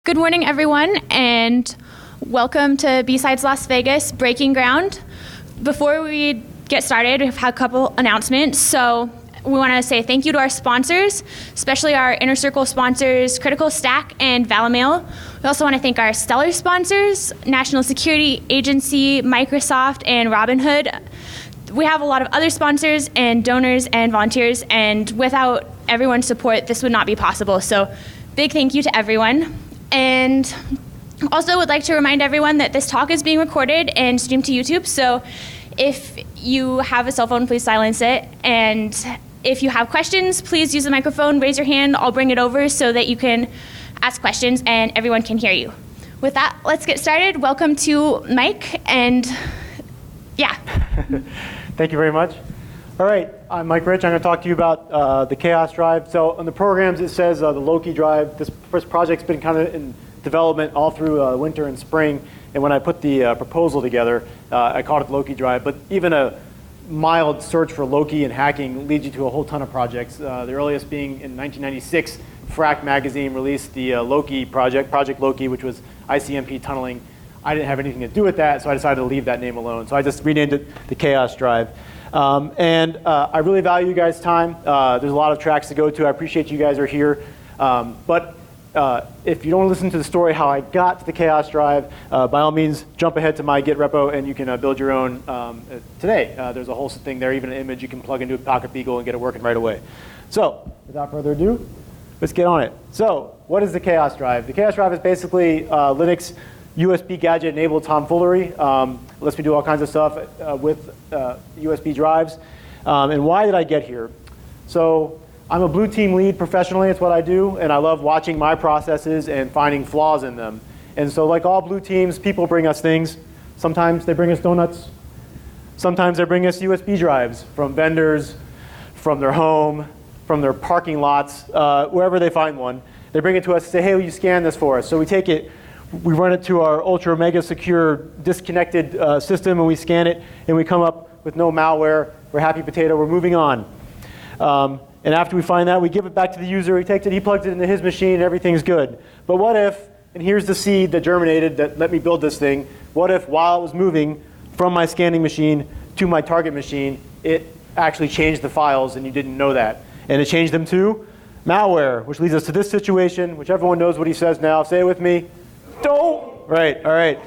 Good morning, everyone, and welcome to B-Sides Las Vegas Breaking Ground. Before we get started, we've had a couple announcements. So we want to say thank you to our sponsors, especially our Inner Circle sponsors, Critical Stack and Valamail. We also want to thank our stellar sponsors, National Security Agency, Microsoft, and Robinhood. We have a lot of other sponsors and donors and volunteers, and without everyone's support, this would not be possible. So big thank you to everyone. And also would like to remind everyone that this talk is being recorded and streamed to YouTube. So if you have a cell phone, please silence it. And if you have questions, please use the microphone, raise your hand, I'll bring it over so that you can ask questions and everyone can hear you. With that, let's get started. Welcome to Mike, and yeah. Thank you very much. All right, I'm Mike Rich. I'm going to talk to you about the Chaos Drive. So on the programs, it says the Loki Drive. This project's been kind of in development all through winter and spring. And when I put the proposal together, I called it the Loki Drive. But even a mild search for Loki and hacking leads you to a whole ton of projects. The earliest being in 1996, Frack magazine released the Loki project, Project Loki, which was ICMP tunneling. I didn't have anything to do with that, so I decided to leave that name alone. So I just renamed it the Chaos Drive. I really value you guys' time. There's a lot of tracks to go to. I appreciate you guys are here. But if you don't listen to the story how I got to the Chaos Drive, by all means, jump ahead to my Git repo and you can build your own today. There's a whole thing there, even an image you can plug into a Pocket Beagle and get it working right away. So without further ado, let's get on it. So what is the Chaos Drive? The Chaos Drive is basically Linux USB gadget enabled tomfoolery. Lets me do all kinds of stuff with USB drives. And why did I get here? So I'm a blue team lead professionally. It's what I do. And I love watching my processes and finding flaws in them. And so like all blue teams, people bring us things. Sometimes they bring us donuts. Sometimes they bring us USB drives from vendors, from their home, from their parking lots, wherever they find one. They bring it to us and say, hey, will you scan this for us? So we take it. We run it to our ultra mega secure disconnected system, and we scan it, and we come up with no malware. We're happy potato. We're moving on. And after we find that, we give it back to the user. He takes it, he plugs it into his machine, and everything's good. But what if, and here's the seed that germinated that let me build this thing, what if while it was moving from my scanning machine to my target machine, it actually changed the files and you didn't know that? And it changed them to malware, which leads us to this situation, which everyone knows what he says now. Say it with me. Don't. Right, all right.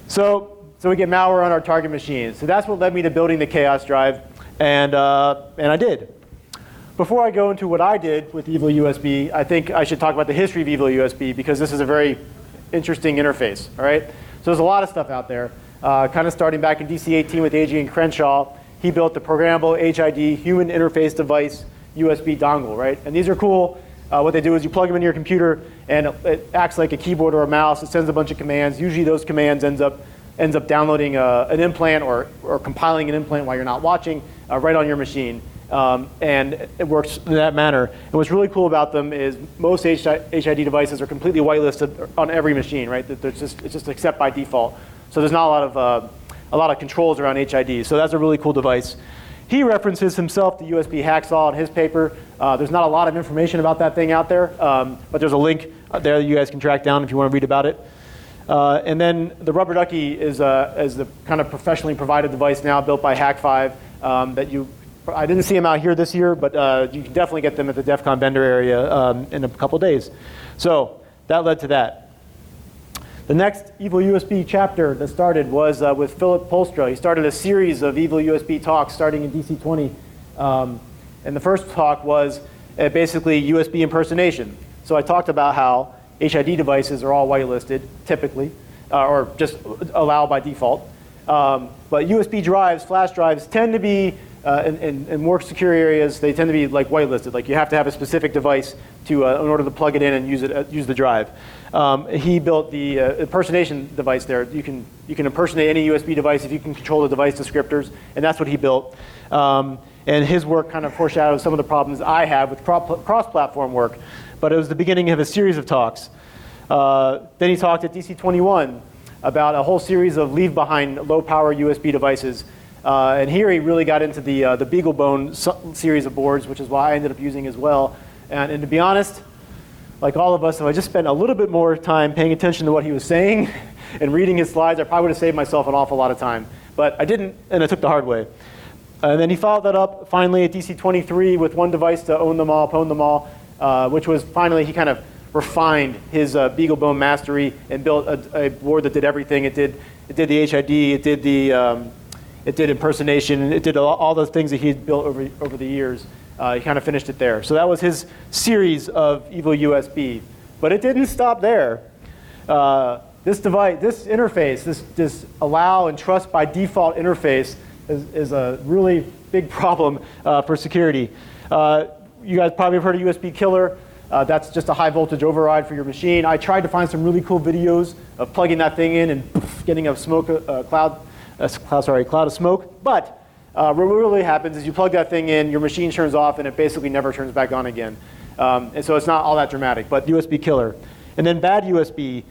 So we get malware on our target machines. So that's what led me to building the Chaos Drive, and I did. Before I go into what I did with Evil USB, I think I should talk about the history of Evil USB because this is a very interesting interface, all right? So there's a lot of stuff out there, kind of starting back in DC-18 with Adrian Crenshaw. He built the programmable HID human interface device USB dongle, right? And these are cool. What they do is you plug them into your computer, and it acts like a keyboard or a mouse. It sends a bunch of commands. Usually those commands ends up downloading an implant or compiling an implant while you're not watching right on your machine. And it works in that manner. And what's really cool about them is most HID devices are completely whitelisted on every machine, right? It's just accept by default. So there's not a lot of controls around HID. So that's a really cool device. He references himself to USB Hacksaw in his paper. There's not a lot of information about that thing out there, but there's a link there that you guys can track down if you want to read about it. And then the Rubber Ducky is the kind of professionally provided device now built by Hack5 I didn't see them out here this year, but you can definitely get them at the DEF CON vendor area in a couple days. So that led to that. The next Evil USB chapter that started was with Philip Polstra. He started a series of Evil USB talks starting in DC-20. And the first talk was basically USB impersonation. So I talked about how HID devices are all whitelisted, typically, or just allowed by default. But USB drives, flash drives, tend to be, in more secure areas, they tend to be like whitelisted. Like you have to have a specific device to, in order to plug it in and use the drive. He built the impersonation device there. You can impersonate any USB device if you can control the device descriptors, and that's what he built. And his work kind of foreshadows some of the problems I have with cross-platform work. But it was the beginning of a series of talks. Then he talked at DC-21 about a whole series of leave-behind low-power USB devices. And here he really got into the BeagleBone series of boards, which is why I ended up using as well. And to be honest, like all of us, if I just spent a little bit more time paying attention to what he was saying and reading his slides, I probably would have saved myself an awful lot of time. But I didn't, and I took the hard way. And then he followed that up finally at DC23 with one device to own them all, pwn them all, which was finally, he kind of refined his BeagleBone mastery and built a board that did everything. It did the HID, it did impersonation, it did all those things that he had built over the years. He kind of finished it there. So that was his series of Evo USB. But it didn't stop there. This device, this interface, this allow and trust by default interface is a really big problem for security. You guys probably have heard of USB killer. That's just a high voltage override for your machine. I tried to find some really cool videos of plugging that thing in and poof, getting a cloud of smoke. But what really happens is you plug that thing in, your machine turns off, and it basically never turns back on again. And so it's not all that dramatic, but USB killer. And then bad USB.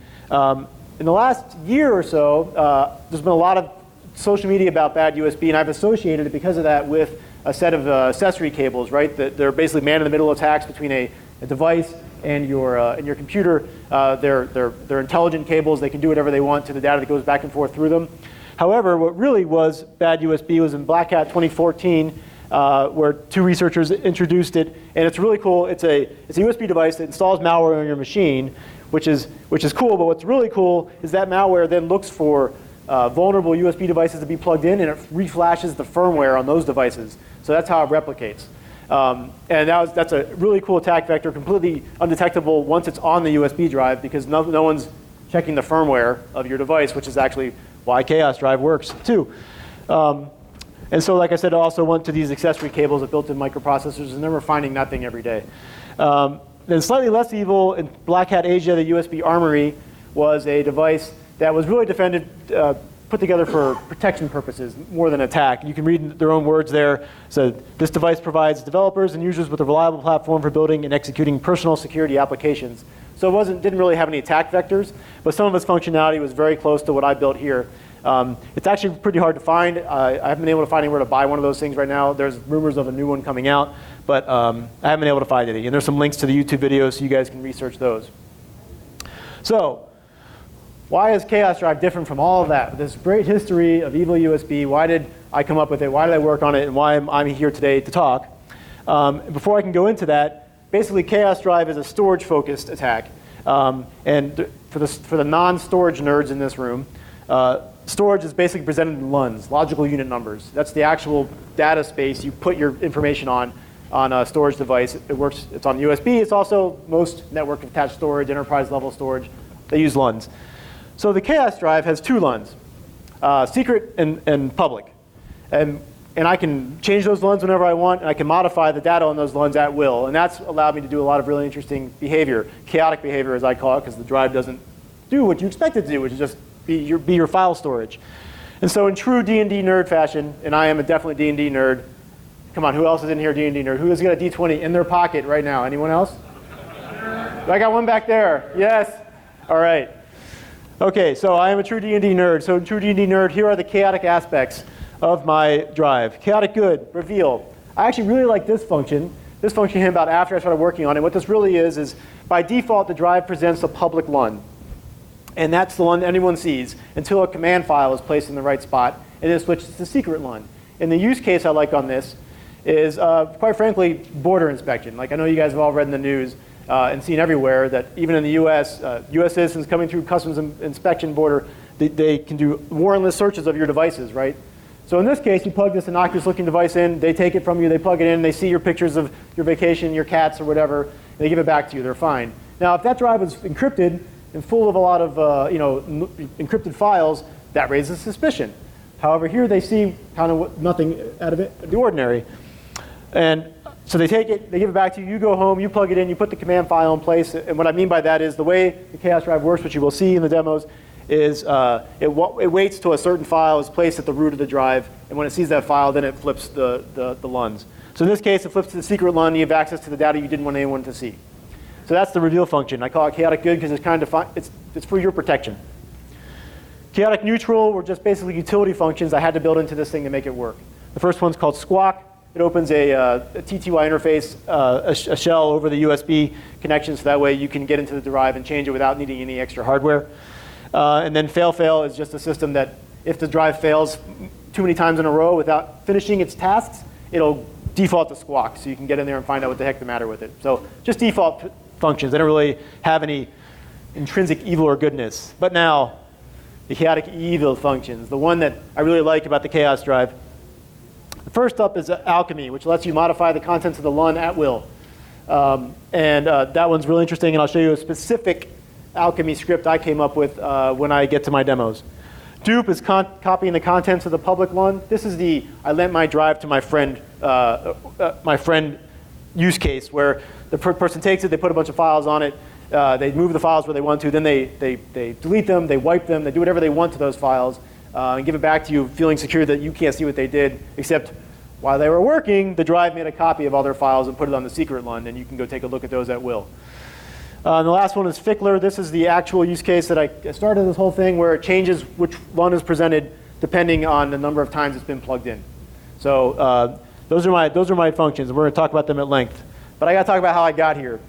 In the last year or so, there's been a lot of social media about bad USB, and I've associated it because of that with a set of accessory cables, right? They're basically man-in-the-middle attacks between a device and your computer. They're intelligent cables. They can do whatever they want to the data that goes back and forth through them. However, what really was bad USB was in Black Hat 2014, where two researchers introduced it, and it's really cool. It's a USB device that installs malware on your machine, which is cool. But what's really cool is that malware then looks for vulnerable USB devices to be plugged in, and it reflashes the firmware on those devices. So that's how it replicates. And that's a really cool attack vector, completely undetectable once it's on the USB drive, because no one's checking the firmware of your device, which is actually why Chaos Drive works too. And so, like I said, it also went to these accessory cables with built-in microprocessors, and then we're finding that thing every day. Then slightly less evil, in Black Hat Asia, the USB Armory was a device that was really put together for protection purposes more than attack. You can read their own words there. So this device provides developers and users with a reliable platform for building and executing personal security applications. So it didn't really have any attack vectors, but some of its functionality was very close to what I built here. It's actually pretty hard to find. I haven't been able to find anywhere to buy one of those things right now. There's rumors of a new one coming out, but I haven't been able to find any. And there's some links to the YouTube videos so you guys can research those. So why is Chaos Drive different from all of that? This great history of Evo USB, why did I come up with it? Why did I work on it? And why am I here today to talk? Before I can go into that, basically Chaos Drive is a storage-focused attack. And for the non-storage nerds in this room, storage is basically presented in LUNs, logical unit numbers. That's the actual data space you put your information on a storage device. It works, it's on USB. It's also most network attached storage, enterprise level storage. They use LUNs. So the Chaos Drive has two LUNs, secret and public. And I can change those LUNs whenever I want, and I can modify the data on those LUNs at will. And that's allowed me to do a lot of really interesting behavior, chaotic behavior as I call it, because the drive doesn't do what you expect it to do, which is just be your file storage. And so in true D&D nerd fashion, and I am a definitely D&D nerd. Come on, who else is in here D&D nerd? Who has got a D20 in their pocket right now? Anyone else? I got one back there. Yes. All right. Okay, so I am a true D&D nerd. So true D&D nerd, here are the chaotic aspects of my drive. Chaotic good, reveal. I actually really like this function. This function came about after I started working on it. What this really is by default, the drive presents a public LUN. And that's the LUN that anyone sees until a command file is placed in the right spot, and then switches to secret LUN. And the use case I like on this is, quite frankly, border inspection. Like I know you guys have all read in the news and seen everywhere that even in the US, US citizens coming through customs inspection border, they can do warrantless searches of your devices, right? So in this case, you plug this innocuous looking device in, they take it from you, they plug it in, they see your pictures of your vacation, your cats or whatever, and they give it back to you, they're fine. Now if that drive is encrypted and full of a lot of encrypted files, that raises suspicion. However, here they see kind of nothing out of it, the ordinary. And so they take it, they give it back to you, you go home, you plug it in, you put the command file in place. And what I mean by that is the way the Chaos Drive works, which you will see in the demos, is it waits till a certain file is placed at the root of the drive. And when it sees that file, then it flips the LUNs. So in this case, it flips to the secret LUN, and you have access to the data you didn't want anyone to see. So that's the reveal function. I call it chaotic good because it's kind of it's for your protection. Chaotic neutral were just basically utility functions I had to build into this thing to make it work. The first one's called squawk. It opens a TTY interface, a shell over the USB connection, so that way you can get into the drive and change it without needing any extra hardware. And then fail is just a system that if the drive fails too many times in a row without finishing its tasks, it'll default to squawk, so you can get in there and find out what the heck the matter with it. So just default functions. They don't really have any intrinsic evil or goodness. But now, the chaotic evil functions, the one that I really like about the chaos drive. The first up is alchemy, which lets you modify the contents of the LUN at will. That one's really interesting, and I'll show you a specific alchemy script I came up with when I get to my demos. Dupe is copying the contents of the public LUN. This is the I lent my drive to my friend use case, where the person takes it, they put a bunch of files on it, they move the files where they want to, then they delete them, they wipe them, they do whatever they want to those files, and give it back to you feeling secure that you can't see what they did, except while they were working, the drive made a copy of all their files and put it on the secret LUN, and you can go take a look at those at will. And the last one is Fickler. This is the actual use case that I started this whole thing, where it changes which LUN is presented depending on the number of times it's been plugged in. So those are my functions, and we're going to talk about them at length. But I got to talk about how I got here.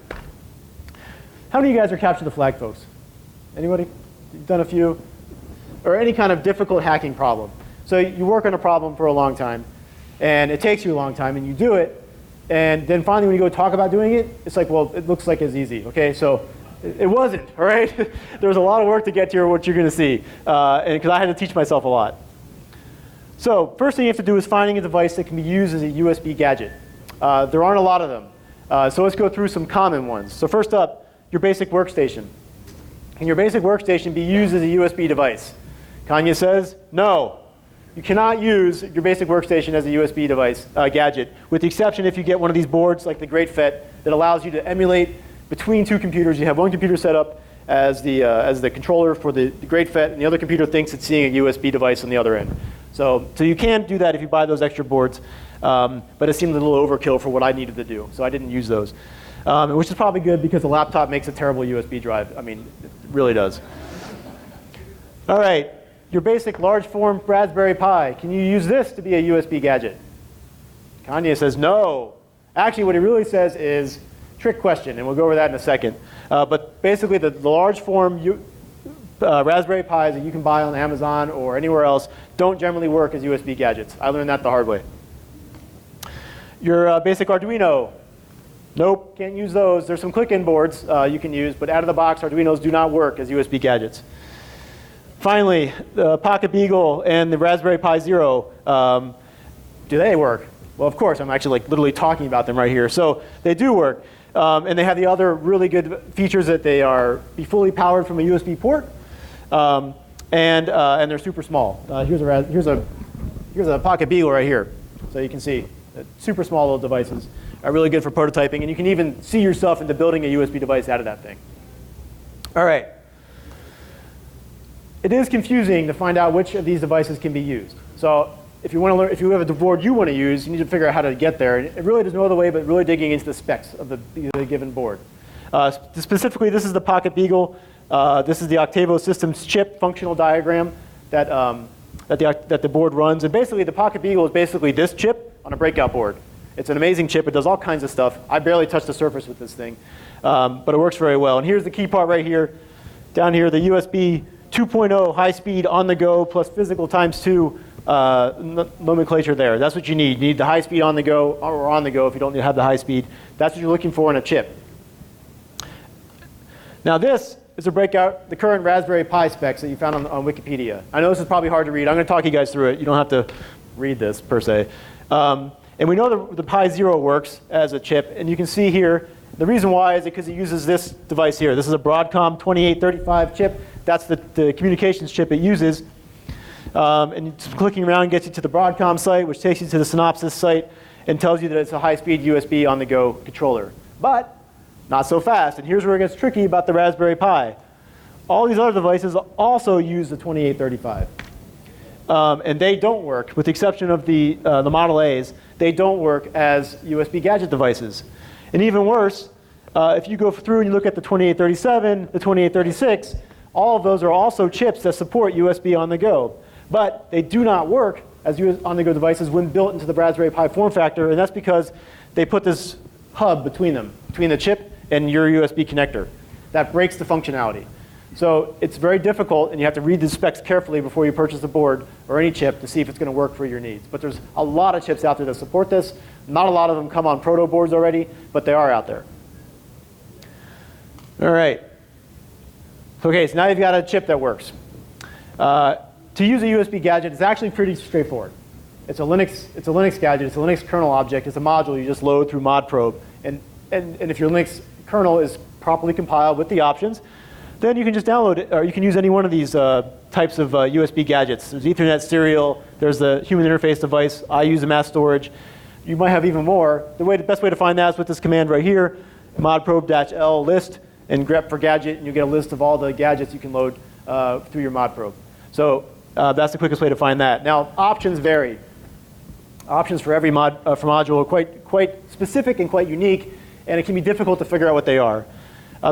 How many of you guys are capture the flag folks? Anybody? You've done a few? Or any kind of difficult hacking problem. So you work on a problem for a long time, and it takes you a long time, and you do it, and then finally when you go talk about doing it, it's like, well, it looks like it's easy, okay? So it wasn't, all right? There was a lot of work to get to what you're going to see, and because I had to teach myself a lot. So first thing you have to do is finding a device that can be used as a USB gadget. There aren't a lot of them. So let's go through some common ones. So first up, your basic workstation. Can your basic workstation be used as a USB device? Kanye says, no. You cannot use your basic workstation as a USB device, gadget, with the exception if you get one of these boards like the Great FET that allows you to emulate between two computers. You have one computer set up as the controller for the Great FET, and the other computer thinks it's seeing a USB device on the other end. So you can do that if you buy those extra boards, but it seemed a little overkill for what I needed to do, so I didn't use those. Which is probably good because the laptop makes a terrible USB drive. I mean, it really does. All right, your basic large form Raspberry Pi. Can you use this to be a USB gadget? Kanye says no. Actually, what he really says is trick question, and we'll go over that in a second. But basically, the large form Raspberry Pis that you can buy on Amazon or anywhere else don't generally work as USB gadgets. I learned that the hard way. Your basic Arduino. Nope, can't use those. There's some click-in boards you can use, but out of the box, Arduinos do not work as USB gadgets. Finally, the Pocket Beagle and the Raspberry Pi Zero, do they work? Well, of course, I'm actually literally talking about them right here. So they do work, and they have the other really good features that they are fully powered from a USB port, and they're super small. Here's a Pocket Beagle right here, so you can see super small little devices. Are really good for prototyping, and you can even see yourself into building a USB device out of that thing. All right. It is confusing to find out which of these devices can be used. So if you want to learn, if you have a board you want to use, you need to figure out how to get there. And really, there's no other way but really digging into the specs of the given board. Specifically, this is the Pocket Beagle. This is the Octavo Systems chip functional diagram that the board runs. And basically, the Pocket Beagle is basically this chip on a breakout board. It's an amazing chip. It does all kinds of stuff. I barely touch the surface with this thing, but it works very well. And here's the key part right here. Down here, the USB 2.0 high-speed on-the-go plus physical ×2 nomenclature there. That's what you need. You need the high-speed on-the-go or on-the-go if you don't have the high-speed. That's what you're looking for in a chip. Now this is a breakout, the current Raspberry Pi specs that you found on Wikipedia. I know this is probably hard to read. I'm going to talk you guys through it. You don't have to read this per se. And we know the Pi Zero works as a chip, and you can see here, the reason why is because it uses this device here. This is a Broadcom 2835 chip. That's the communications chip it uses. And clicking around gets you to the Broadcom site, which takes you to the Synopsys site and tells you that it's a high-speed USB on-the-go controller. But not so fast, and here's where it gets tricky about the Raspberry Pi. All these other devices also use the 2835. And they don't work, with the exception of the Model A's. They don't work as USB gadget devices. And even worse, if you go through and you look at the 2837, the 2836, all of those are also chips that support USB on the go. But they do not work as on-the-go devices when built into the Raspberry Pi form factor, and that's because they put this hub between them, between the chip and your USB connector. That breaks the functionality. So it's very difficult, and you have to read the specs carefully before you purchase a board or any chip to see if it's going to work for your needs. But there's a lot of chips out there that support this. Not a lot of them come on proto boards already, but they are out there. All right. Okay, so now you've got a chip that works. To use a USB gadget, it's actually pretty straightforward. It's a Linux gadget. It's a Linux kernel object. It's a module you just load through modprobe. And if your Linux kernel is properly compiled with the options, then you can just download it, or you can use any one of these types of USB gadgets. There's Ethernet serial. There's the human interface device. I use a mass storage. You might have even more. The best way to find that is with this command right here, modprobe-l list, and grep for gadget, and you get a list of all the gadgets you can load through your modprobe. So that's the quickest way to find that. Now, options vary. Options for every module are quite specific and quite unique, and it can be difficult to figure out what they are.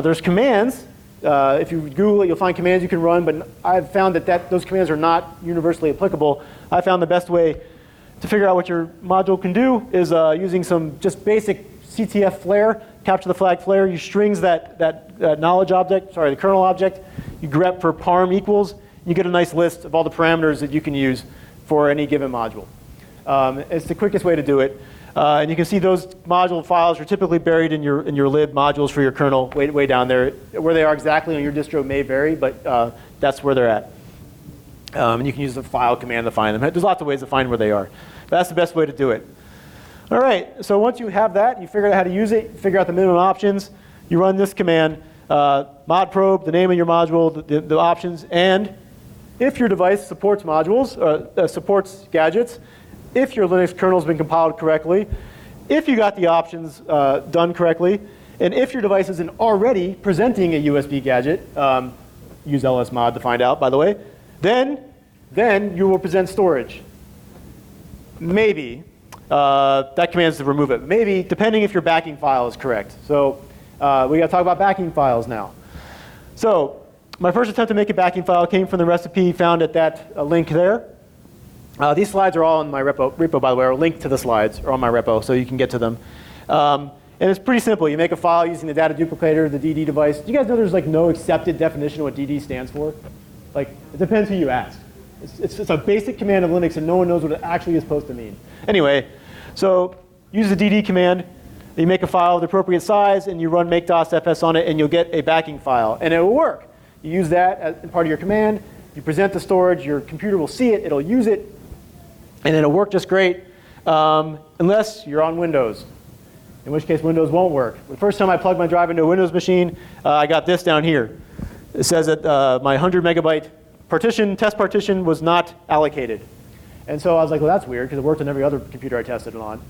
There's commands. If you Google it, you'll find commands you can run, but I've found that those commands are not universally applicable. I found the best way to figure out what your module can do is using some just basic CTF flare, capture the flag flare. You strings that knowledge object, sorry, the kernel object. You grep for parm equals. You get a nice list of all the parameters that you can use for any given module. It's the quickest way to do it. And you can see those module files are typically buried in your lib modules for your kernel, way down there. Where they are exactly on your distro may vary, but that's where they're at. And you can use the file command to find them. There's lots of ways to find where they are. But that's the best way to do it. All right, so once you have that, you figure out how to use it, figure out the minimum options, you run this command, modprobe, the name of your module, the options, and if your device supports modules, supports gadgets, if your Linux kernel has been compiled correctly, if you got the options done correctly, and if your device isn't already presenting a USB gadget, use lsmod to find out, by the way, then you will present storage. Maybe. That command is to remove it. Maybe, depending if your backing file is correct. So we got to talk about backing files now. So my first attempt to make a backing file came from the recipe found at that link there. These slides are all in my repo, by the way, or linked to the slides are on my repo, so you can get to them. And it's pretty simple. You make a file using the data duplicator, the DD device. Do you guys know there's like no accepted definition of what DD stands for? Like, it depends who you ask. It's a basic command of Linux, and no one knows what it actually is supposed to mean. Anyway, so use the DD command. You make a file of the appropriate size, and you run make.fs on it, and you'll get a backing file. And it will work. You use that as part of your command. You present the storage. Your computer will see it. It'll use it. And it'll work just great, unless you're on Windows, in which case Windows won't work. The first time I plugged my drive into a Windows machine, I got this down here. It says that my 100 megabyte test partition was not allocated. And so I was like, well, that's weird, because it worked on every other computer I tested it on.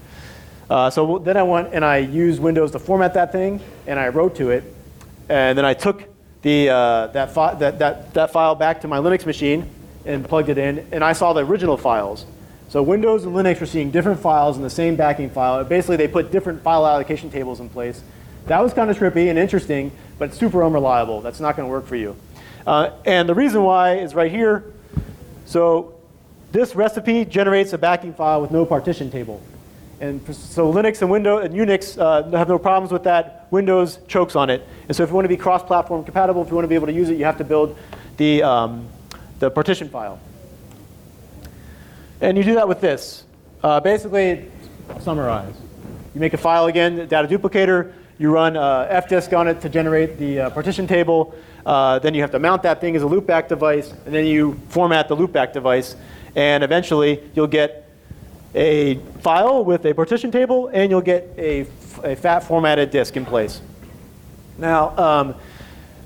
So then I went and I used Windows to format that thing, and I wrote to it. And then I took that file back to my Linux machine and plugged it in, and I saw the original files. So Windows and Linux were seeing different files in the same backing file. Basically, they put different file allocation tables in place. That was kind of trippy and interesting, but super unreliable. That's not going to work for you. And the reason why is right here. So this recipe generates a backing file with no partition table. And so Linux and Windows and Unix have no problems with that. Windows chokes on it. And so if you want to be cross-platform compatible, if you want to be able to use it, you have to build the partition file. And you do that with this. Basically, I'll summarize. You make a file again, data duplicator. You run fdisk on it to generate the partition table. Then you have to mount that thing as a loopback device. And then you format the loopback device. And eventually, you'll get a file with a partition table, and you'll get a fat formatted disk in place. Now,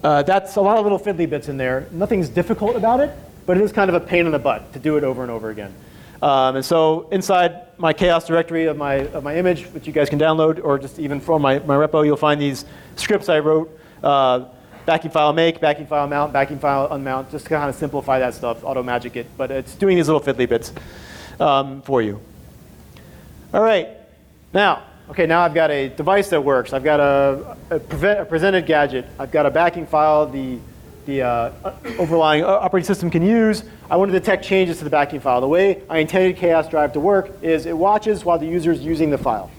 that's a lot of little fiddly bits in there. Nothing's difficult about it, but it is kind of a pain in the butt to do it over and over again. And so inside my chaos directory of my image, which you guys can download, or just even from my repo, you'll find these scripts I wrote, backing file make, backing file mount, backing file unmount, just to kind of simplify that stuff, auto magic it. But it's doing these little fiddly bits for you. All right. Now I've got a device that works. I've got a presented gadget. I've got a backing file, the overlying operating system can use. I want to detect changes to the backing file. The way I intended Chaos Drive to work is it watches while the user is using the file,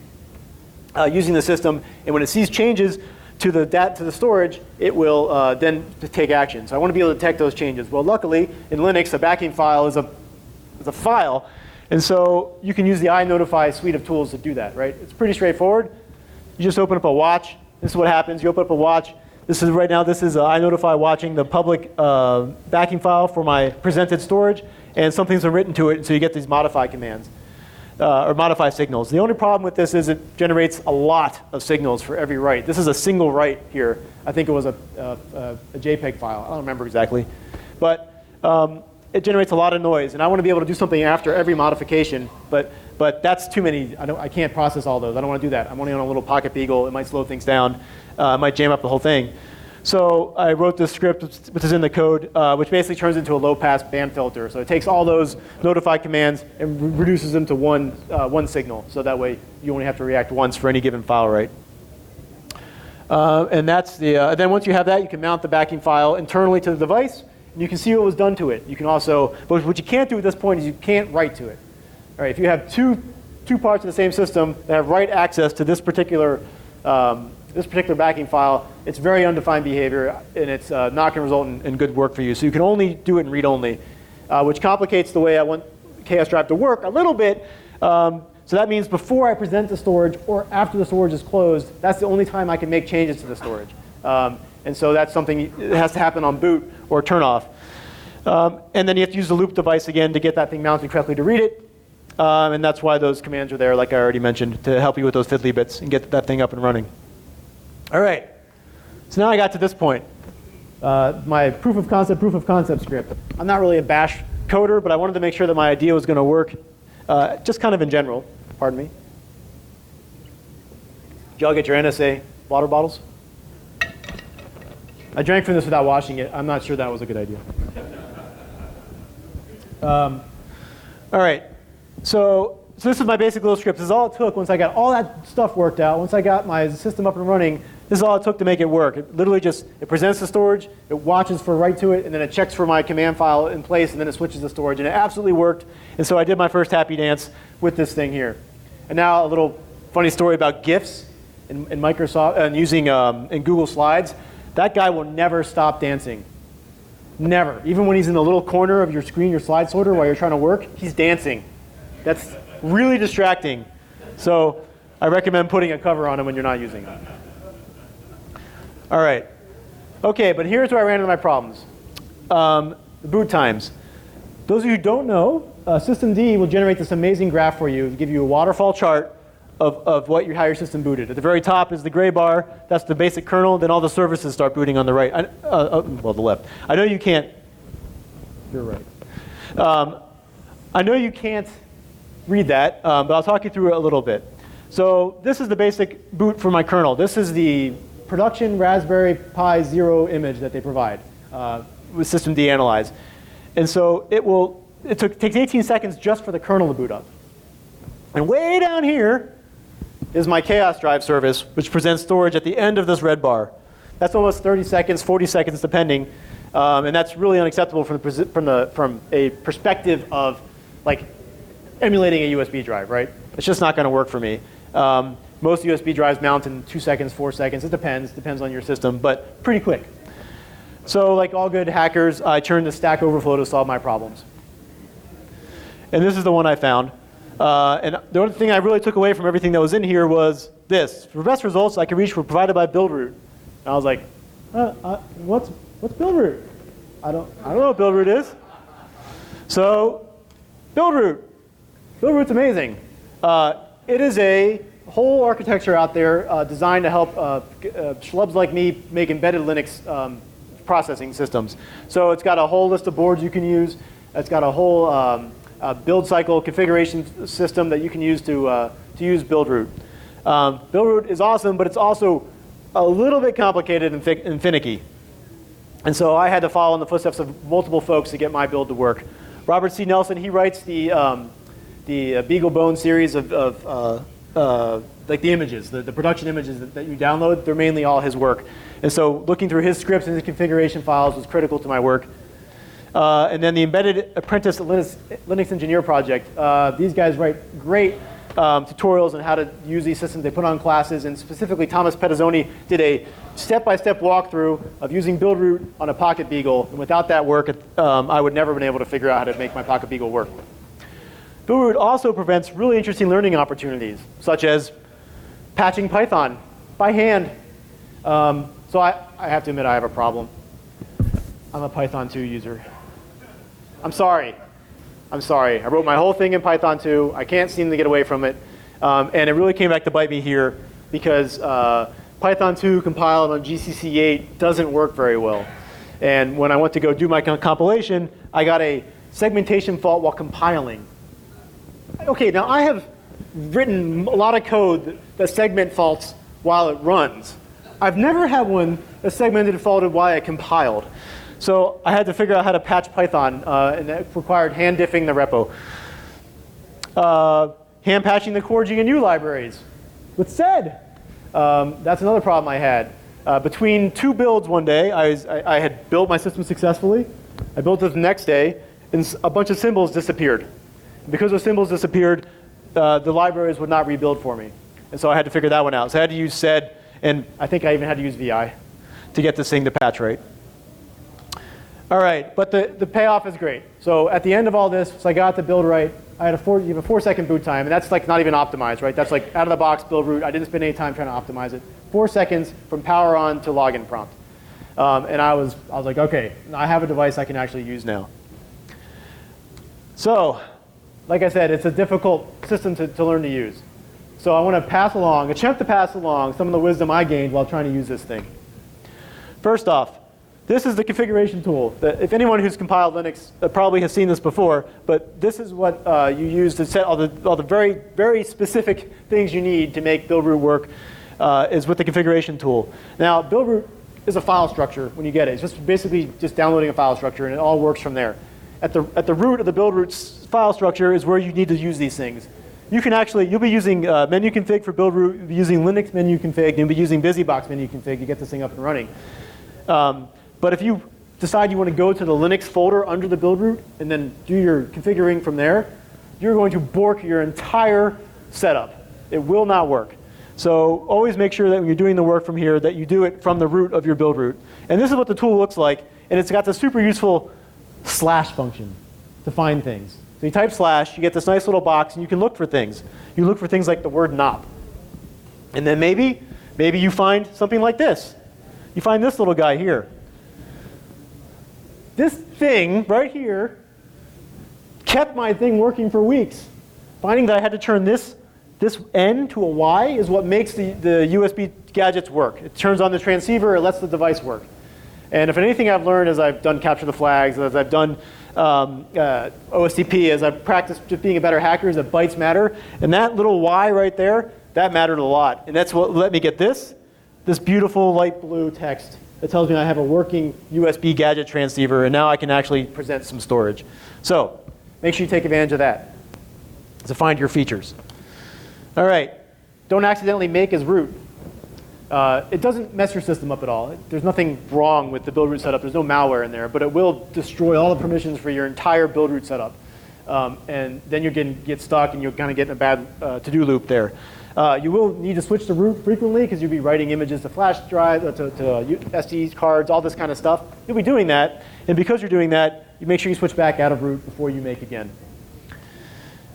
using the system, and when it sees changes to the storage, it will then take action. So I want to be able to detect those changes. Well, luckily, in Linux, a backing file is a file, and so you can use the iNotify suite of tools to do that, right? It's pretty straightforward. You just open up a watch. This is what happens. You open up a watch. This is right now, this is iNotify watching the public backing file for my presented storage, and something's been written to it, so you get these modify commands, or modify signals. The only problem with this is it generates a lot of signals for every write. This is a single write here. I think it was a JPEG file. I don't remember exactly. But it generates a lot of noise, and I want to be able to do something after every modification, but that's too many. I can't process all those. I don't want to do that. I'm only on a little Pocket Beagle. It might slow things down. It might jam up the whole thing. So I wrote this script, which is in the code, which basically turns into a low-pass band filter. So it takes all those notify commands and reduces them to one signal. So that way you only have to react once for any given file write. And that's the. Then once you have that, you can mount the backing file internally to the device, and you can see what was done to it. You can also, but what you can't do at this point is you can't write to it. All right, if you have two parts of the same system that have write access to this particular backing file, it's very undefined behavior, and it's not going to result in good work for you. So you can only do it in read-only, which complicates the way I want Chaos Drive to work a little bit. So that means before I present the storage or after the storage is closed, that's the only time I can make changes to the storage. And so that's something that has to happen on boot or turn off. And then you have to use the loop device again to get that thing mounted correctly to read it. And that's why those commands are there, like I already mentioned, to help you with those fiddly bits and get that thing up and running. All right. So now I got to this point. My proof of concept script. I'm not really a bash coder, but I wanted to make sure that my idea was going to work just kind of in general. Pardon me. Did y'all get your NSA water bottles? I drank from this without washing it. I'm not sure that was a good idea. All right. So this is my basic little script. This is all it took once I got all that stuff worked out. Once I got my system up and running, this is all it took to make it work. It literally just, it presents the storage, it watches for write to it, and then it checks for my command file in place, and then it switches the storage. And it absolutely worked. And so I did my first happy dance with this thing here. And now a little funny story about GIFs in Microsoft, and using in Google Slides. That guy will never stop dancing. Never. Even when he's in the little corner of your screen, your slide sorter, while you're trying to work, he's dancing. That's really distracting. So I recommend putting a cover on him when you're not using it. All right. OK, but here's where I ran into my problems. The boot times. Those of you who don't know, systemd will generate this amazing graph for you, give you a waterfall chart of how your system booted. At the very top is the gray bar. That's the basic kernel. Then all the services start booting on the right. Well, the left. I know you can't. You're right. I know you can't read that, but I'll talk you through it a little bit. So this is the basic boot for my kernel. This is the production Raspberry Pi 0 image that they provide with systemd analyze. And so it takes 18 seconds just for the kernel to boot up. And way down here is my Chaos Drive service, which presents storage at the end of this red bar. That's almost 30 seconds, 40 seconds, depending. And that's really unacceptable from a perspective of like emulating a USB drive, right? It's just not going to work for me. Most USB drives mount in 2 seconds, 4 seconds. It depends on your system, but pretty quick. So like all good hackers, I turned to Stack Overflow to solve my problems. And this is the one I found. And the only thing I really took away from everything that was in here was this. For best results I could reach were provided by build root. And I was like, what's build root? I don't know what build root is. So build root. Build root's amazing. It is a whole architecture out there designed to help schlubs like me make embedded Linux processing systems. So it's got a whole list of boards you can use. It's got a whole build cycle configuration system that you can use to use build root. Build root is awesome, but it's also a little bit complicated and finicky. And so I had to follow in the footsteps of multiple folks to get my build to work. Robert C. Nelson, he writes the BeagleBone series of like the images, the production images that you download, they're mainly all his work. And so looking through his scripts and his configuration files was critical to my work. And then the Embedded Apprentice Linux Engineer project. These guys write great tutorials on how to use these systems. They put on classes, and specifically Thomas Petazzoni did a step-by-step walkthrough of using Buildroot on a Pocket Beagle. And without that work, I would never have been able to figure out how to make my Pocket Beagle work. Buildroot also prevents really interesting learning opportunities, such as patching Python by hand. So I have to admit I have a problem. I'm a Python 2 user. I'm sorry. I wrote my whole thing in Python 2. I can't seem to get away from it. And it really came back to bite me here because Python 2 compiled on GCC 8 doesn't work very well. And when I went to go do my compilation, I got a segmentation fault while compiling. OK, now I have written a lot of code that segment faults while it runs. I've never had one that segmented faulted while it compiled. So I had to figure out how to patch Python, and that required hand diffing the repo. Hand patching the core GNU libraries with sed. That's another problem I had. Between two builds one day, I had built my system successfully. I built it the next day, and a bunch of symbols disappeared. Because those symbols disappeared, the libraries would not rebuild for me. And so I had to figure that one out. So I had to use sed, and I think I even had to use VI to get this thing to patch right. All right, but the payoff is great. So at the end of all this, so I got the build right. I had you have a 4-second boot time, and that's like not even optimized, right? That's like out of the box build root. I didn't spend any time trying to optimize it. 4 seconds from power on to login prompt. And I was like, OK, I have a device I can actually use now. So like I said, it's a difficult system to learn to use. So I want to attempt to pass along some of the wisdom I gained while trying to use this thing. First off, this is the configuration tool. If anyone who's compiled Linux probably has seen this before, but this is what you use to set all the very, very specific things you need to make Buildroot work is with the configuration tool. Now, Buildroot is a file structure when you get it. It's just basically just downloading a file structure, and it all works from there. At the root of the Buildroot file structure is where you need to use these things. You'll be using menu config for Buildroot, you'll be using Linux menu config, you'll be using BusyBox menu config to get this thing up and running. But if you decide you want to go to the Linux folder under the Buildroot and then do your configuring from there, you're going to bork your entire setup. It will not work. So always make sure that when you're doing the work from here that you do it from the root of your Buildroot. And this is what the tool looks like. And it's got the super useful slash function to find things. So you type slash, you get this nice little box, and you can look for things. You look for things like the word nop. And then maybe you find something like this. You find this little guy here. This thing right here kept my thing working for weeks. Finding that I had to turn this N to a Y is what makes the USB gadgets work. It turns on the transceiver, it lets the device work. And if anything I've learned as I've done capture the flags, as I've done OSTP, as I've practiced just being a better hacker, is that bytes matter. And that little Y right there, that mattered a lot. And that's what let me get this beautiful light blue text that tells me I have a working USB gadget transceiver, and now I can actually present some storage. So make sure you take advantage of that to find your features. All right, don't accidentally make as root. It doesn't mess your system up at all. There's nothing wrong with the Buildroot setup. There's no malware in there, but it will destroy all the permissions for your entire Buildroot setup. And then you're going to get stuck, and you're kind of get in a bad to-do loop there. You will need to switch to root frequently because you'll be writing images to flash drive, to SD cards, all this kind of stuff. You'll be doing that, and because you're doing that, you make sure you switch back out of root before you make again.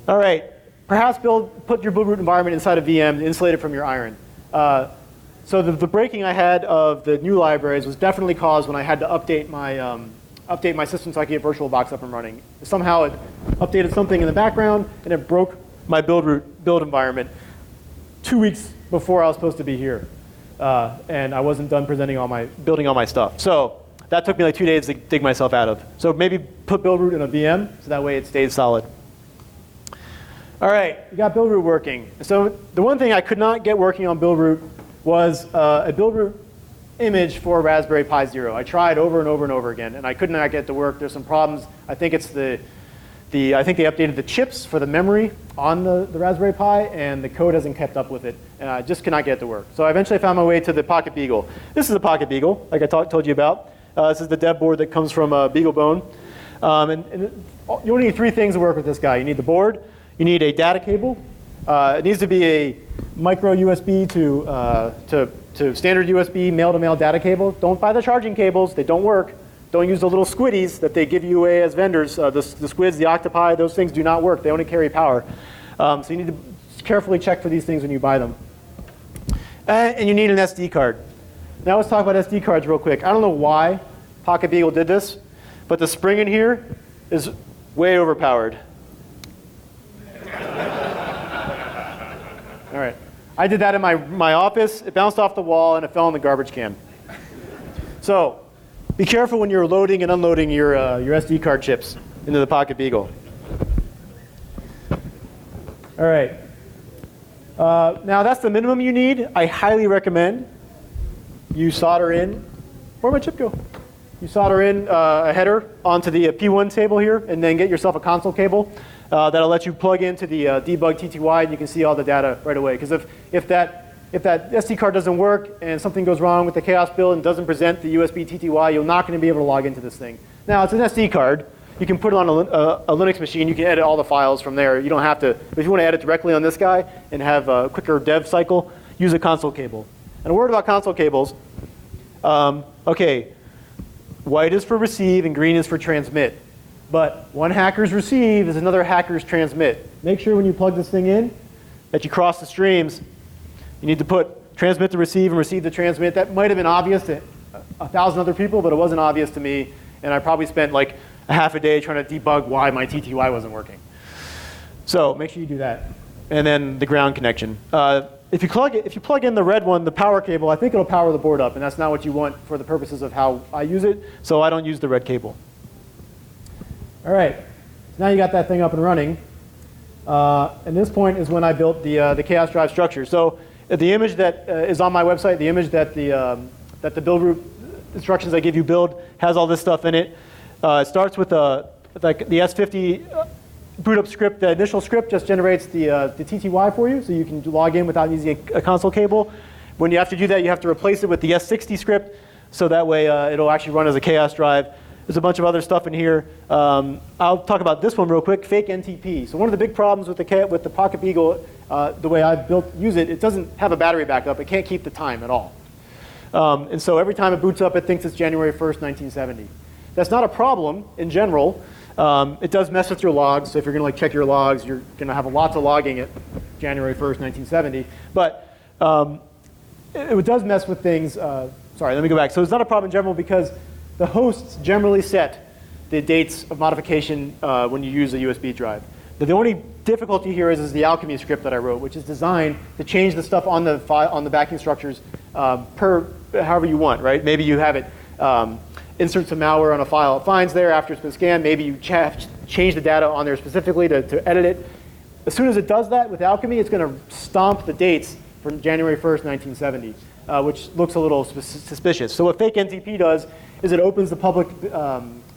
All right, perhaps put your Buildroot environment inside a VM, insulate it from your iron. So the breaking I had of the new libraries was definitely caused when I had to update my system so I could get VirtualBox up and running. Somehow it updated something in the background, and it broke my build environment 2 weeks before I was supposed to be here. And I wasn't done building all my stuff. So that took me like 2 days to dig myself out of. So maybe put Buildroot in a VM, so that way it stays solid. All right, we got Buildroot working. So the one thing I could not get working on Buildroot was a Buildroot image for Raspberry Pi Zero. I tried over and over and over again, and I could not get it to work. There's some problems. I think it's the I think they updated the chips for the memory on the Raspberry Pi, and the code hasn't kept up with it. And I just cannot get it to work. So I eventually found my way to the Pocket Beagle. This is a Pocket Beagle, like I told you about. This is the dev board that comes from BeagleBone. You only need 3 things to work with this guy. You need the board, you need a data cable. It needs to be a micro USB to standard USB male-to-male data cable. Don't buy the charging cables, they don't work. Don't use the little squiddies that they give you away as vendors. The squids, the octopi, those things do not work. They only carry power. So you need to carefully check for these things when you buy them. And you need an SD card. Now let's talk about SD cards real quick. I don't know why Pocket Beagle did this, but the spring in here is way overpowered. All right. I did that in my office. It bounced off the wall, and it fell in the garbage can. So be careful when you're loading and unloading your SD card chips into the Pocket Beagle. All right. Now that's the minimum you need. I highly recommend you solder in. Where'd my chip go? You solder in a header onto the P1 table here, and then get yourself a console cable that'll let you plug into the debug TTY, and you can see all the data right away. Because if that SD card doesn't work and something goes wrong with the Chaos build and doesn't present the USB TTY, you're not going to be able to log into this thing. Now, it's an SD card. You can put it on a Linux machine. You can edit all the files from there. You don't have to. If you want to edit directly on this guy and have a quicker dev cycle, use a console cable. And a word about console cables. OK, white is for receive and green is for transmit. But one hacker's receive is another hacker's transmit. Make sure when you plug this thing in that you cross the streams. You need to put transmit to receive and receive to transmit. That might have been obvious to 1,000 other people, but it wasn't obvious to me. And I probably spent like a half a day trying to debug why my TTY wasn't working. So make sure you do that. And then the ground connection. If you plug in the red one, the power cable, I think it'll power the board up. And that's not what you want for the purposes of how I use it. So I don't use the red cable. All right. Now you got that thing up and running. And this point is when I built the Chaos Drive structure. So the image that is on my website, the image that the build root instructions I give you build has all this stuff in it. It starts with like the S50 boot up script. The initial script just generates the TTY for you, so you can log in without using a console cable. When you have to do that, you have to replace it with the S60 script, so that way it'll actually run as a Chaos Drive. There's a bunch of other stuff in here. I'll talk about this one real quick, fake NTP. So one of the big problems with the Pocket Beagle, the way I use it, it doesn't have a battery backup. It can't keep the time at all. And so every time it boots up, it thinks it's January 1st, 1970. That's not a problem in general. It does mess with your logs. So if you're going to check your logs, you're going to have lots of logging at January 1st, 1970. But it does mess with things. Sorry, let me go back. So it's not a problem in general because the hosts generally set the dates of modification when you use a USB drive. The only difficulty here is the Alchemy script that I wrote, which is designed to change the stuff on the file, on the backing structures per however you want, right? Maybe you have it insert some malware on a file it finds there after it's been scanned. Maybe you change the data on there specifically to edit it. As soon as it does that with Alchemy, it's going to stomp the dates from January 1st, 1970, which looks a little suspicious. So what fake NTP does is it opens the public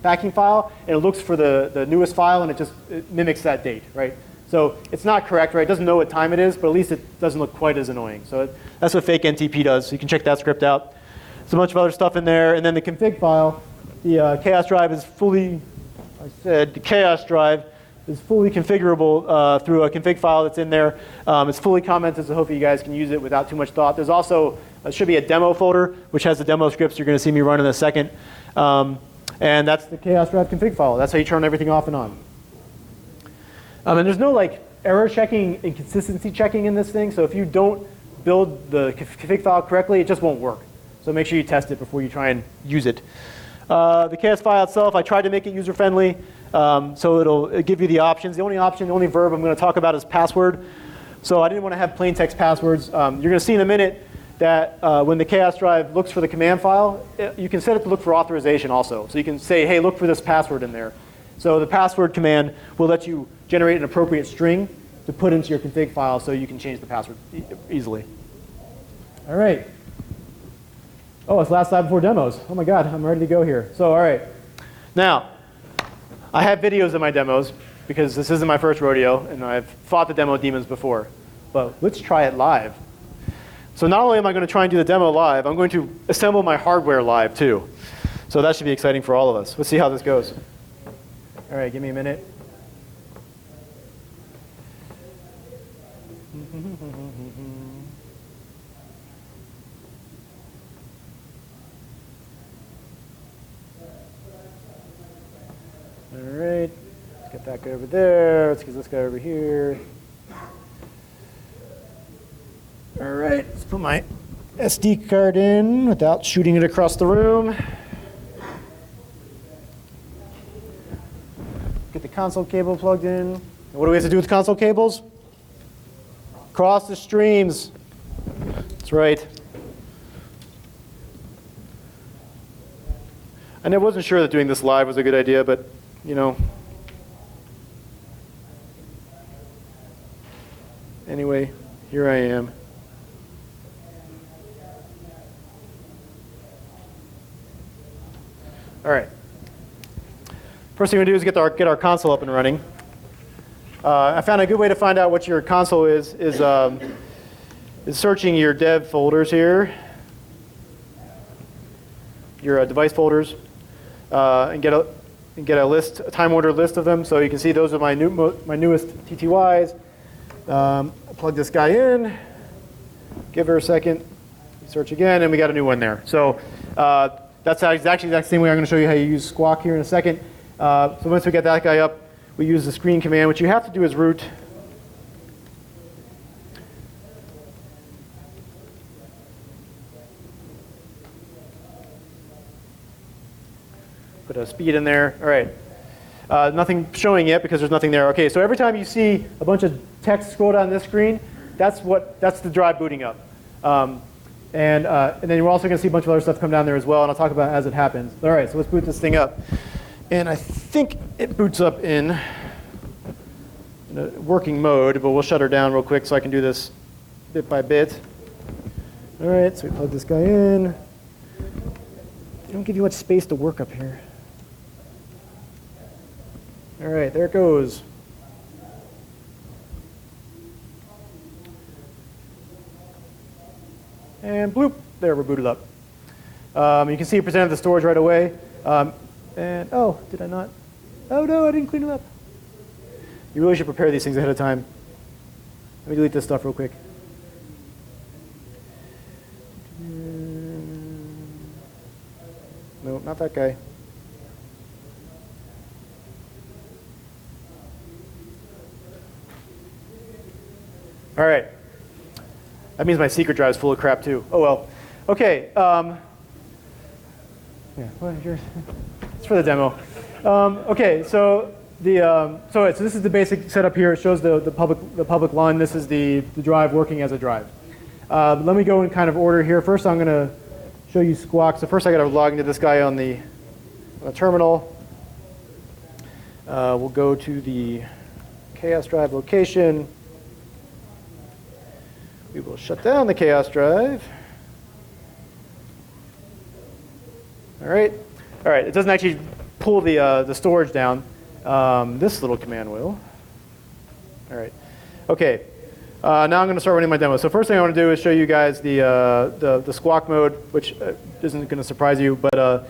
backing file, and it looks for the newest file, and it mimics that date, right? So it's not correct, right? It doesn't know what time it is, but at least it doesn't look quite as annoying. So that's what fake NTP does. So you can check that script out. There's a bunch of other stuff in there. And then the config file, the Chaos Drive is fully, the Chaos Drive is fully configurable through a config file that's in there. It's fully commented, so hopefully you guys can use it without too much thought. There's also, should be a demo folder, which has the demo scripts you're going to see me run in a second. And that's the Chaos Drive config file. That's how you turn everything off and on. And there's no error checking and consistency checking in this thing. So if you don't build the config file correctly, it just won't work. So make sure you test it before you try and use it. The Chaos file itself, I tried to make it user-friendly. So it'll give you the options. The only verb I'm going to talk about is password. So I didn't want to have plain text passwords. You're going to see in a minute that when the Chaos Drive looks for the command file, you can set it to look for authorization also. So you can say, hey, look for this password in there. So the password command will let you generate an appropriate string to put into your config file so you can change the password easily. All right. Oh, it's last slide before demos. Oh my God, I'm ready to go here. So all right. Now, I have videos of my demos. because this isn't my first rodeo, and I've fought the demo demons before. But let's try it live. So not only am I going to try and do the demo live, I'm going to assemble my hardware live too. So that should be exciting for all of us. Let's see how this goes. All right, give me a minute. All right, let's get that guy over there. Let's get this guy over here. All right, let's put my SD card in without shooting it across the room. Get the console cable plugged in. And what do we have to do with console cables? Cross the streams. That's right. And I wasn't sure that doing this live was a good idea, but you know. Anyway, here I am. All right. First thing we're going to do is get our console up and running. I found a good way to find out what your console is searching your dev folders here, your device folders, and get a list, a time ordered list of them. So you can see those are my newest TTYs. Plug this guy in, give her a second, search again, and we got a new one there. So that's actually the same way I'm going to show you how you use Squawk here in a second. So once we get that guy up, we use the screen command. What you have to do is root. Put a speed in there. All right. Nothing showing yet because there's nothing there. Okay, so every time you see a bunch of text scroll down this screen, that's the drive booting up. And then you're also going to see a bunch of other stuff come down there as well, and I'll talk about it as it happens. All right, so let's boot this thing up. And I think it boots up in a working mode, but we'll shut her down real quick so I can do this bit by bit. All right, so we plug this guy in. They don't give you much space to work up here. All right, there it goes. And bloop, there, we're booted up. You can see it presented the storage right away. And oh, did I not? Oh no, I didn't clean it up. You really should prepare these things ahead of time. Let me delete this stuff real quick. No, not that guy. All right. That means my secret drive is full of crap too. Oh well. Okay. Yeah. Well, it's for the demo. Okay. So so this is the basic setup here. It shows the public LUN. This is the drive working as a drive. Let me go in kind of order here. First, I'm going to show you Squawk. So first, I got to log into this guy on the terminal. We'll go to the chaos drive location. We will shut down the chaos drive. All right. All right. It doesn't actually pull the storage down. This little command will. All right. Okay. Now I'm going to start running my demo. So first thing I want to do is show you guys the Squawk mode, which isn't going to surprise you, but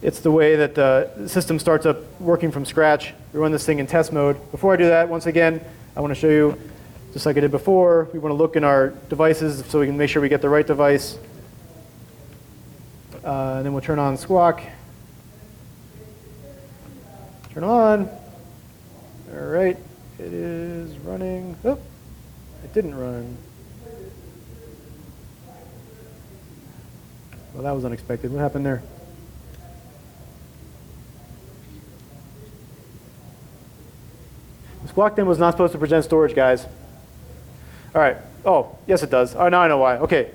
it's the way that the system starts up working from scratch. We run this thing in test mode. Before I do that, once again, I want to show you, just like I did before, we want to look in our devices so we can make sure we get the right device. And then we'll turn on Squawk. Turn on. All right. It is running. Oh, it didn't run. Well, that was unexpected. What happened there? The Squawk demo was not supposed to present storage, guys. All right. Oh, yes, it does. Oh, now I know why. Okay.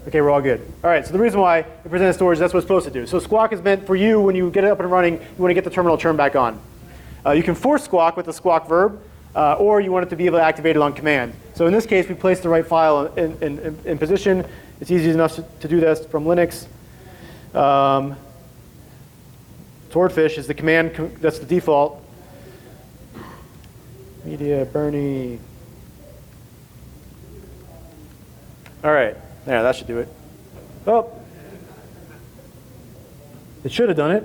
Okay, we're all good. All right, so the reason why it presented storage, that's what it's supposed to do. So Squawk is meant for you when you get it up and running, you want to get the terminal turned back on. You can force Squawk with the Squawk verb, or you want it to be able to activate it on command. So in this case, we place the right file in position. It's easy enough to do this from Linux. swordfish is the command, that's the default. Media, Bernie. All right, there, that should do it. Oh, it should have done it.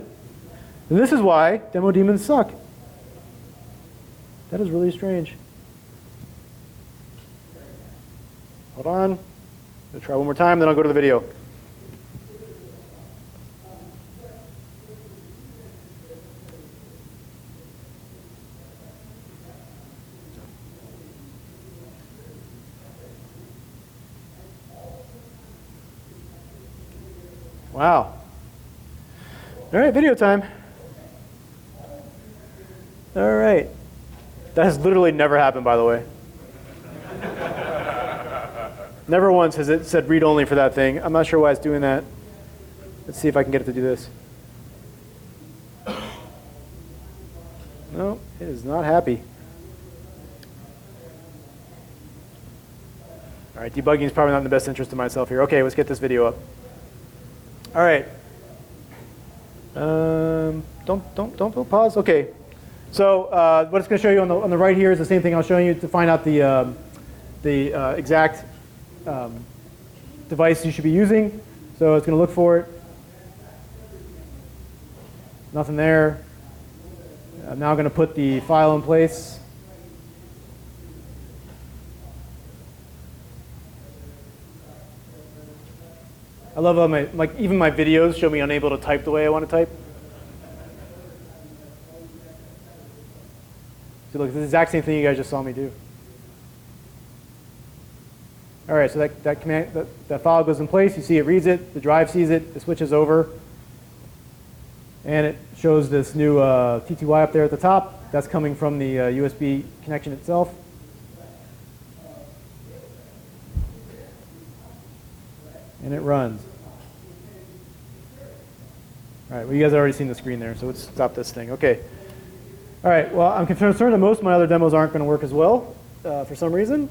And this is why demo daemons suck. That is really strange. Hold on. I'll try one more time, then I'll go to the video. Wow. All right, video time. All right. That has literally never happened, by the way. Never once has it said read only for that thing. I'm not sure why it's doing that. Let's see if I can get it to do this. No, it is not happy. All right, debugging is probably not in the best interest of myself here. Okay, let's get this video up. All right. Don't pause. Okay. So what it's going to show you on the right here is the same thing I was showing you to find out the exact device you should be using. So it's going to look for it. Nothing there. I'm now going to put the file in place. I love how even my videos show me unable to type the way I want to type. So look, it's the exact same thing you guys just saw me do. All right, so that file goes in place. You see it reads it. The drive sees it. It switches over. And it shows this new TTY up there at the top. That's coming from the USB connection itself. And it runs. All right, well, you guys have already seen the screen there, so let's stop this thing. Okay. All right, well, I'm concerned that most of my other demos aren't going to work as well for some reason,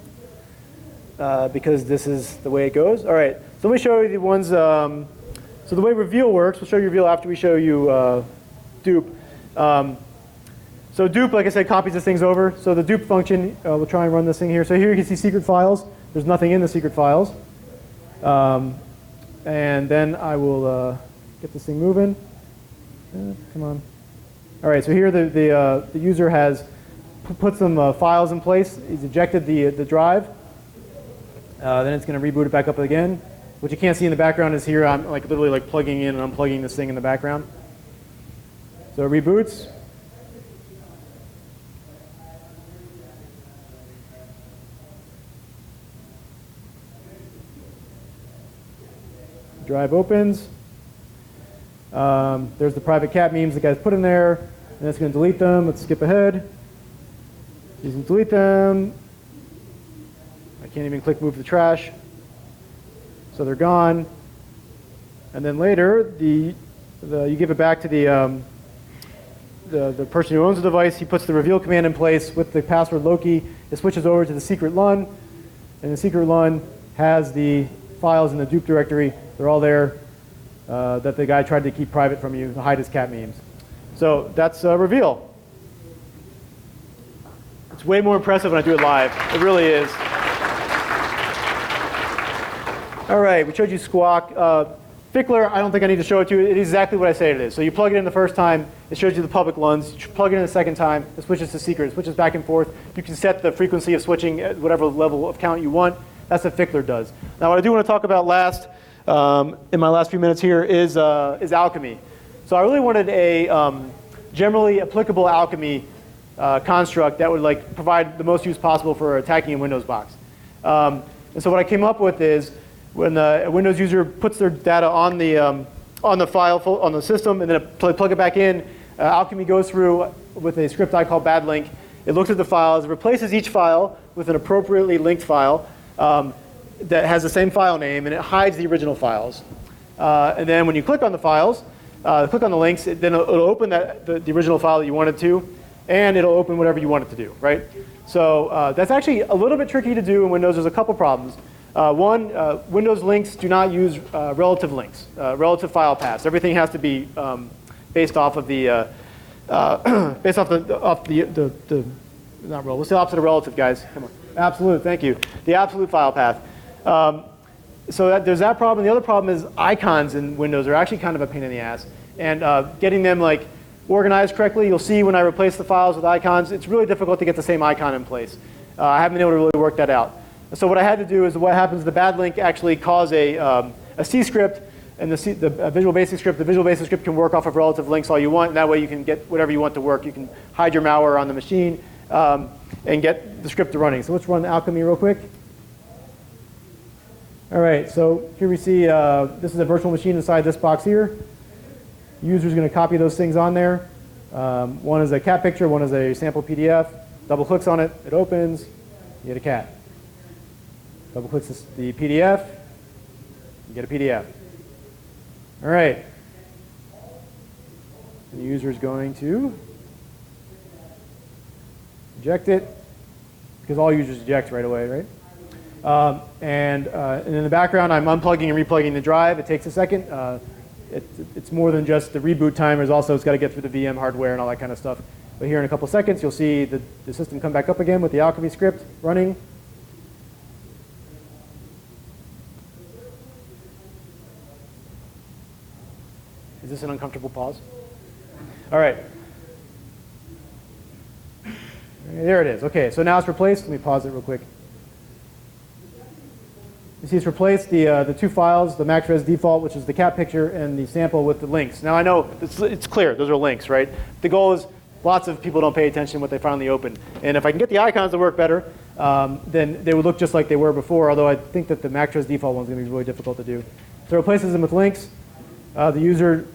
because this is the way it goes. All right, so let me show you the ones. So the way reveal works, we'll show you reveal after we show you dupe. So dupe, like I said, copies these things over. So the dupe function, we'll try and run this thing here. So here you can see secret files. There's nothing in the secret files. And then I will get this thing moving. Come on. All right, so here the user has put some files in place. He's ejected the drive. Then it's going to reboot it back up again. What you can't see in the background is here I'm literally plugging in and unplugging this thing in the background. So it reboots. Drive opens. There's the private cat memes the guys put in there, and it's going to delete them. Let's skip ahead. You can delete them. I can't even click move to trash. So they're gone. And then later, you give it back to the person who owns the device. He puts the reveal command in place with the password Loki. It switches over to the secret LUN, and the secret LUN has the files in the dupe directory. They're all there that the guy tried to keep private from you to hide his cat memes. So that's reveal. It's way more impressive when I do it live. It really is. All right, we showed you Squawk. Fickler, I don't think I need to show it to you. It is exactly what I say it is. So you plug it in the first time, it shows you the public LUNs. You plug it in the second time, it switches to secret. It switches back and forth. You can set the frequency of switching at whatever level of count you want. That's what Fickler does. Now, what I do want to talk about last, in my last few minutes here, is alchemy. So I really wanted a generally applicable alchemy construct that would provide the most use possible for attacking a Windows box. And so what I came up with is when a Windows user puts their data on the file on the system and then plug it back in, alchemy goes through with a script I call badlink. It looks at the files, replaces each file with an appropriately linked file that has the same file name, and it hides the original files. And then when you click on the files, click on the links, then it'll open the original file that you wanted to, and it'll open whatever you want it to do, right? So that's actually a little bit tricky to do in Windows. There's a couple problems. One, Windows links do not use relative links, relative file paths. Everything has to be based off of the not relative. What's the opposite of relative, guys? Come on. Absolute. Thank you. The absolute file path. So there's that problem. The other problem is icons in Windows are actually kind of a pain in the ass. And getting them like organized correctly, you'll see when I replace the files with icons, it's really difficult to get the same icon in place. I haven't been able to really work that out. So what I had to do is what happens, the bad link actually calls a C script and the Visual Basic script. The Visual Basic script can work off of relative links all you want, and that way you can get whatever you want to work. You can hide your malware on the machine and get the script running. So let's run Alchemy real quick. All right, so here we see this is a virtual machine inside this box here. The user's going to copy those things on there. One is a cat picture, one is a sample PDF. Double clicks on it, it opens, you get a cat. Double clicks the PDF, you get a PDF. All right. And the user is going to eject it, because all users eject right away, right? And in the background, I'm unplugging and replugging the drive. It takes a second. It's more than just the reboot time. It's also, it's got to get through the VM hardware and all that kind of stuff. But here in a couple seconds, you'll see the system come back up again with the Alchemy script running. Is this an uncomfortable pause? All right. There it is. OK, so now it's replaced. Let me pause it real quick. You see it's replaced the two files, the MaxRes default, which is the cat picture, and the sample with the links. Now I know it's clear. Those are links, right? The goal is lots of people don't pay attention when they finally open. And if I can get the icons to work better, then they would look just like they were before, although I think that the MaxRes default one is going to be really difficult to do. So it replaces them with links. The user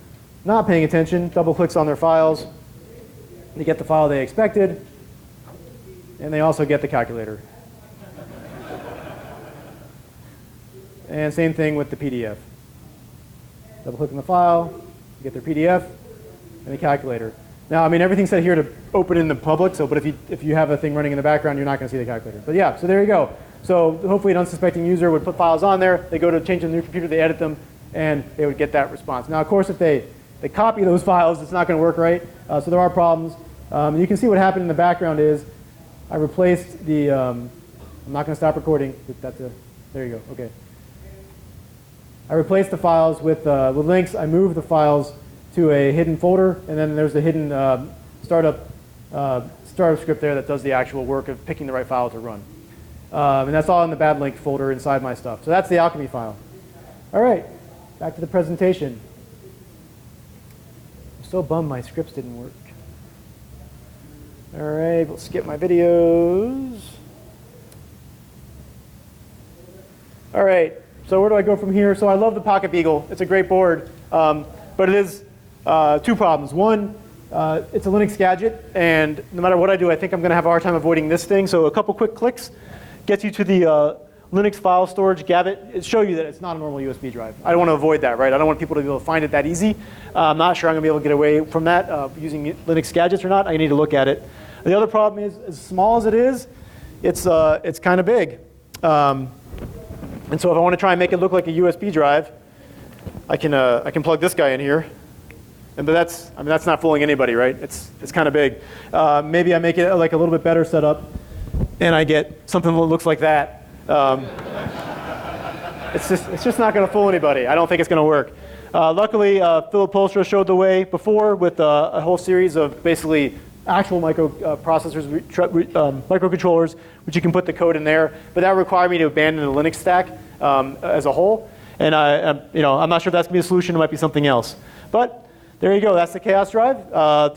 not paying attention double clicks on their files. They get the file they expected. And they also get the calculator. And same thing with the PDF. Double click on the file, you get their PDF, and the calculator. Now, I mean, everything's set here to open in the public, so, but if you have a thing running in the background, you're not going to see the calculator. But yeah, so there you go. So hopefully an unsuspecting user would put files on there, they go to change the new computer, they edit them, and they would get that response. Now, of course, if they copy those files, it's not going to work right. So there are problems. You can see what happened in the background is I replaced the, I'm not going to stop recording. There you go, OK. I replaced the files with links. I moved the files to a hidden folder, and then there's the hidden startup script there that does the actual work of picking the right file to run. And that's all in the bad link folder inside my stuff. So that's the Alchemy file. All right, back to the presentation. I'm so bummed my scripts didn't work. All right, we'll skip my videos. All right. So where do I go from here? So I love the Pocket Beagle. It's a great board, but it is two problems. One, it's a Linux gadget, and no matter what I do, I think I'm going to have a hard time avoiding this thing. So a couple quick clicks gets you to the Linux file storage Gabit. It shows you that it's not a normal USB drive. I don't want to avoid that, right? I don't want people to be able to find it that easy. I'm not sure I'm going to be able to get away from that using Linux gadgets or not. I need to look at it. The other problem is, as small as it is, it's kind of big. And so if I want to try and make it look like a USB drive, I can plug this guy in here. But that's not fooling anybody, right? It's kind of big. Maybe I make it like a little bit better setup, and I get something that looks like that. It's just not going to fool anybody. I don't think it's going to work. Luckily, Philip Polstra showed the way before with a whole series of basically actual microprocessors, microcontrollers, which you can put the code in there. But that required me to abandon the Linux stack as a whole. And I'm not sure if that's going to be a solution. It might be something else. But there you go. That's the Chaos Drive.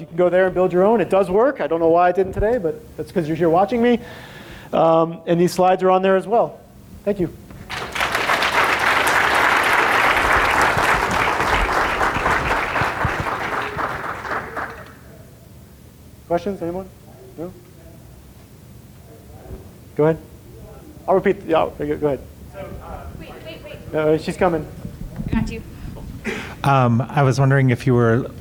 You can go there and build your own. It does work. I don't know why it didn't today, but that's because you're here watching me. And these slides are on there as well. Thank you. Questions? Anyone? No? Go ahead. I'll repeat. Yeah, go ahead. So, wait. She's coming. I got you. I was wondering if you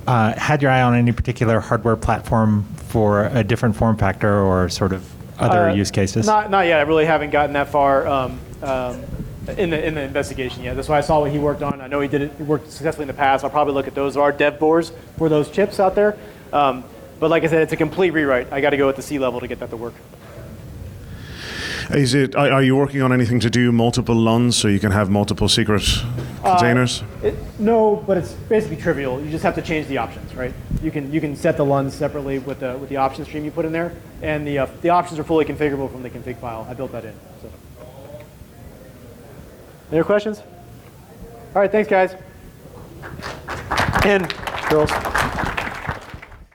had your eye on any particular hardware platform for a different form factor or sort of other use cases. Not yet. I really haven't gotten that far. In the investigation, yeah. That's why I saw what he worked on. I know he did it. He worked successfully in the past. I'll probably look at those. There are dev boards for those chips out there. But like I said, it's a complete rewrite. I got to go at the C level to get that to work. Are you working on anything to do multiple LUNs so you can have multiple secret containers? No, but it's basically trivial. You just have to change the options, right? You can set the LUNs separately with the option stream you put in there, and the options are fully configurable from the config file. I built that in. So. Any other questions? All right, thanks, guys. And girls.